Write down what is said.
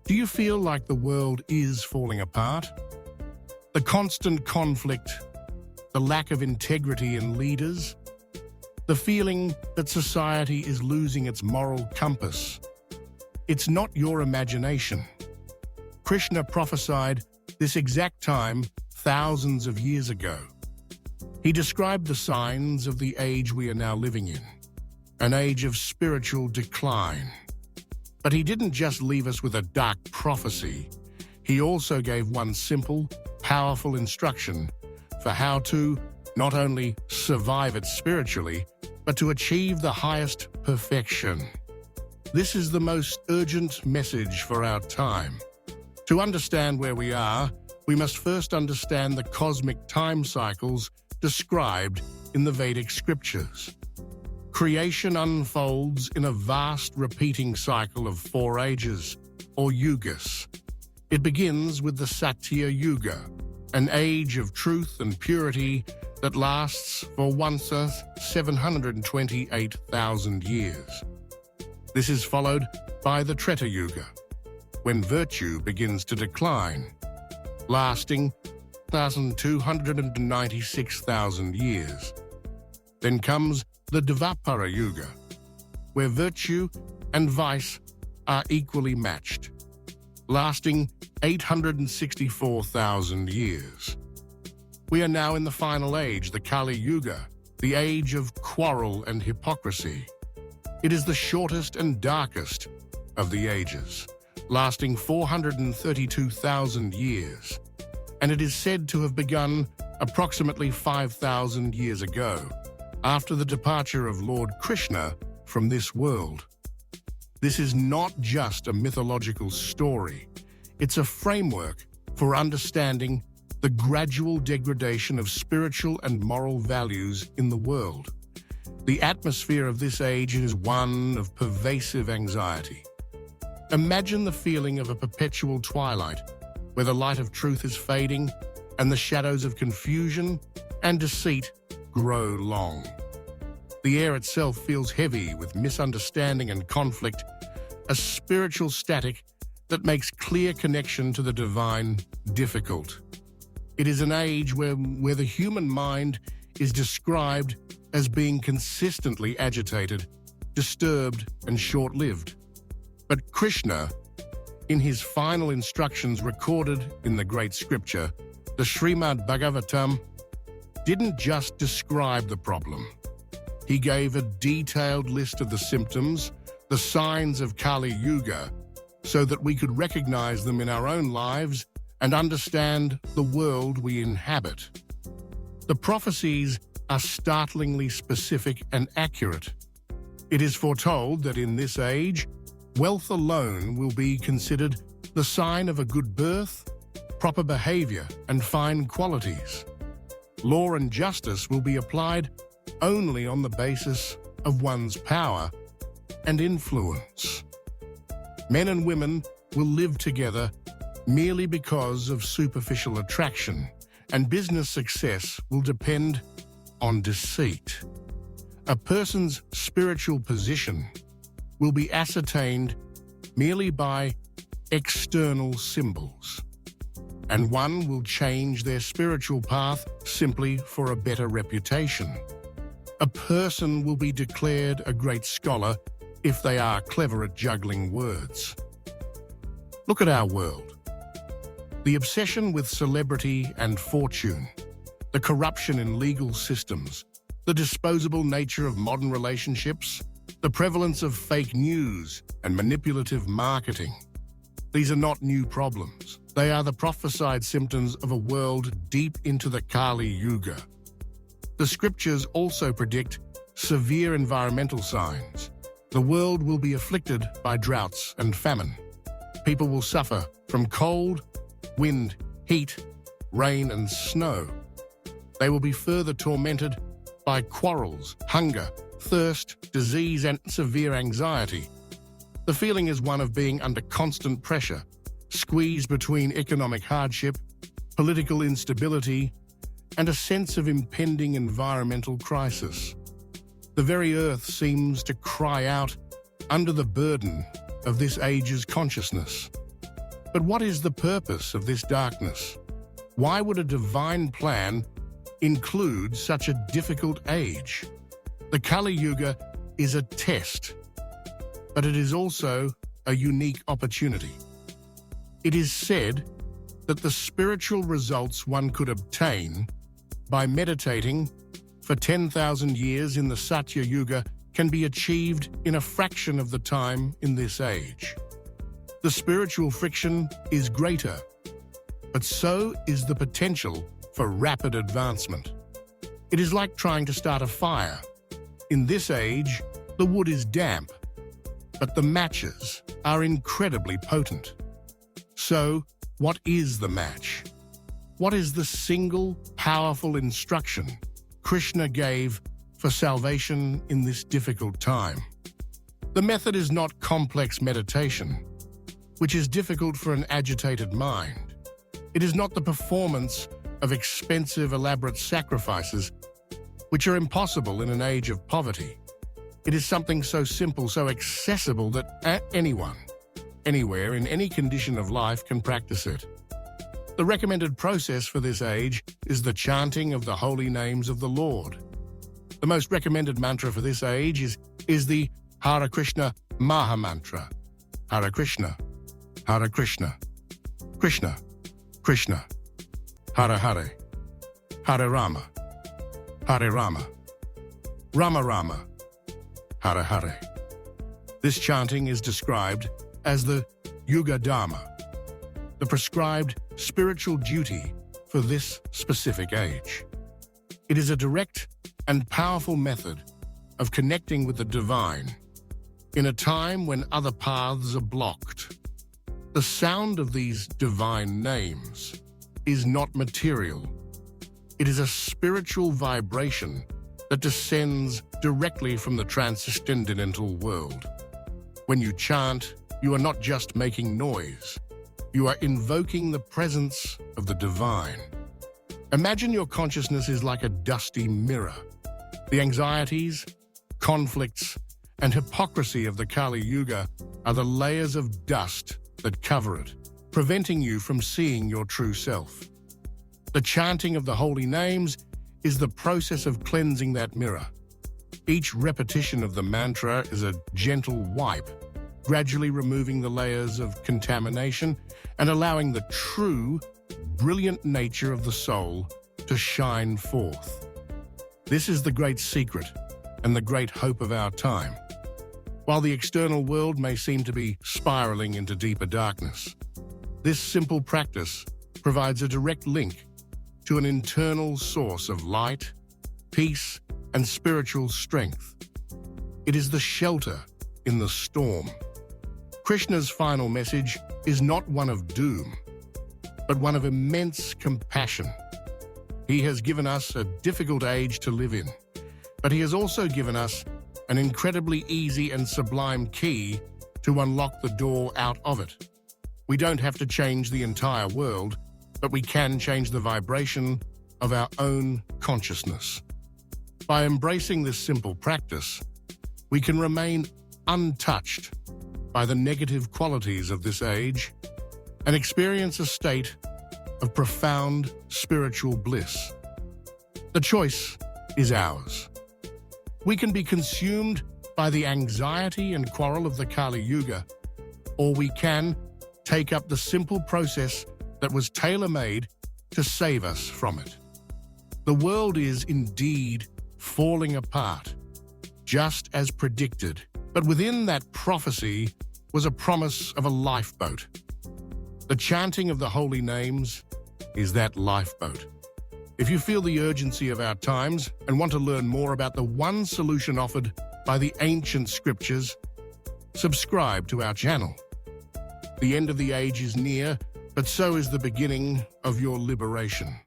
Do you feel like the world is falling apart? The constant conflict, the lack of integrity in leaders, the feeling that society is losing its moral compass. It's not your imagination. Krishna prophesied this exact time thousands of years ago. He described the signs of the age we are now living in, an age of spiritual decline. But he didn't just leave us with a dark prophecy. He also gave one simple, powerful instruction for how to not only survive it spiritually, but to achieve the highest perfection. This is the most urgent message for our time. To understand where we are, we must first understand the cosmic time cycles described in the Vedic scriptures. Creation unfolds in a vast repeating cycle of 4 ages, or yugas. It begins with the Satya Yuga, an age of truth and purity that lasts for 728,000 years. This is followed by the Treta Yuga, when virtue begins to decline, lasting 296,000 years. Then comes the Dvapara Yuga, where virtue and vice are equally matched, lasting 864,000 years. We are now in the final age, the Kali Yuga, the age of quarrel and hypocrisy. It is the shortest and darkest of the ages, lasting 432,000 years, and it is said to have begun approximately 5,000 years ago, after the departure of Lord Krishna from this world. This is not just a mythological story. It's a framework for understanding the gradual degradation of spiritual and moral values in the world. The atmosphere of this age is one of pervasive anxiety. Imagine the feeling of a perpetual twilight, where the light of truth is fading and the shadows of confusion and deceit grow long. The air itself feels heavy with misunderstanding and conflict, a spiritual static that makes clear connection to the divine difficult. It is an age where the human mind is described as being consistently agitated, disturbed, and short-lived. But Krishna, in his final instructions recorded in the great scripture, the Srimad Bhagavatam, didn't just describe the problem. He gave a detailed list of the symptoms, the signs of Kali Yuga, so that we could recognize them in our own lives and understand the world we inhabit. The prophecies are startlingly specific and accurate. It is foretold that in this age, wealth alone will be considered the sign of a good birth, proper behavior, and fine qualities. Law and justice will be applied only on the basis of one's power and influence. Men and women will live together merely because of superficial attraction, and business success will depend on deceit. A person's spiritual position will be ascertained merely by external symbols, and one will change their spiritual path simply for a better reputation. A person will be declared a great scholar if they are clever at juggling words. Look at our world. The obsession with celebrity and fortune, the corruption in legal systems, the disposable nature of modern relationships, the prevalence of fake news and manipulative marketing. These are not new problems. They are the prophesied symptoms of a world deep into the Kali Yuga. The scriptures also predict severe environmental signs. The world will be afflicted by droughts and famine. People will suffer from cold, wind, heat, rain, and snow. They will be further tormented by quarrels, hunger, thirst, disease, and severe anxiety. The feeling is one of being under constant pressure, squeezed between economic hardship, political instability, and a sense of impending environmental crisis. The very earth seems to cry out under the burden of this age's consciousness. But what is the purpose of this darkness? Why would a divine plan include such a difficult age? The Kali Yuga is a test, but it is also a unique opportunity. It is said that the spiritual results one could obtain by meditating for 10,000 years in the Satya Yuga can be achieved in a fraction of the time in this age. The spiritual friction is greater, but so is the potential for rapid advancement. It is like trying to start a fire. In this age, the wood is damp, but the matches are incredibly potent. So, what is the match? What is the single powerful instruction Krishna gave for salvation in this difficult time? The method is not complex meditation, which is difficult for an agitated mind. It is not the performance of expensive, elaborate sacrifices, which are impossible in an age of poverty. It is something so simple, so accessible that anyone, anywhere, in any condition of life can practice it. The recommended process for this age is the chanting of the holy names of the Lord. The most recommended mantra for this age is the Hare Krishna Maha Mantra. Hare Krishna, Hare Krishna, Krishna, Krishna, Hare Hare, Hare Rama, Hare Rama, Rama Rama, Hare Hare. This chanting is described as the Yuga Dharma, the prescribed spiritual duty for this specific age. It is a direct and powerful method of connecting with the divine in a time when other paths are blocked. The sound of these divine names is not material. It is a spiritual vibration that descends directly from the transcendental world. When you chant, you are not just making noise. You are invoking the presence of the divine. Imagine your consciousness is like a dusty mirror. The anxieties, conflicts, and hypocrisy of the Kali Yuga are the layers of dust that cover it, preventing you from seeing your true self. The chanting of the holy names is the process of cleansing that mirror. Each repetition of the mantra is a gentle wipe, gradually removing the layers of contamination and allowing the true, brilliant nature of the soul to shine forth. This is the great secret and the great hope of our time. While the external world may seem to be spiraling into deeper darkness, this simple practice provides a direct link to an internal source of light, peace, and spiritual strength. It is the shelter in the storm. Krishna's final message is not one of doom, but one of immense compassion. He has given us a difficult age to live in, but he has also given us an incredibly easy and sublime key to unlock the door out of it. We don't have to change the entire world, but we can change the vibration of our own consciousness. By embracing this simple practice, we can remain untouched by the negative qualities of this age and experience a state of profound spiritual bliss. The choice is ours. We can be consumed by the anxiety and quarrel of the Kali Yuga, or we can take up the simple process that was tailor-made to save us from it. The world is indeed falling apart, just as predicted, but within that prophecy was a promise of a lifeboat. The chanting of the holy names is that lifeboat. If you feel the urgency of our times and want to learn more about the one solution offered by the ancient scriptures, subscribe to our channel. The end of the age is near, but so is the beginning of your liberation.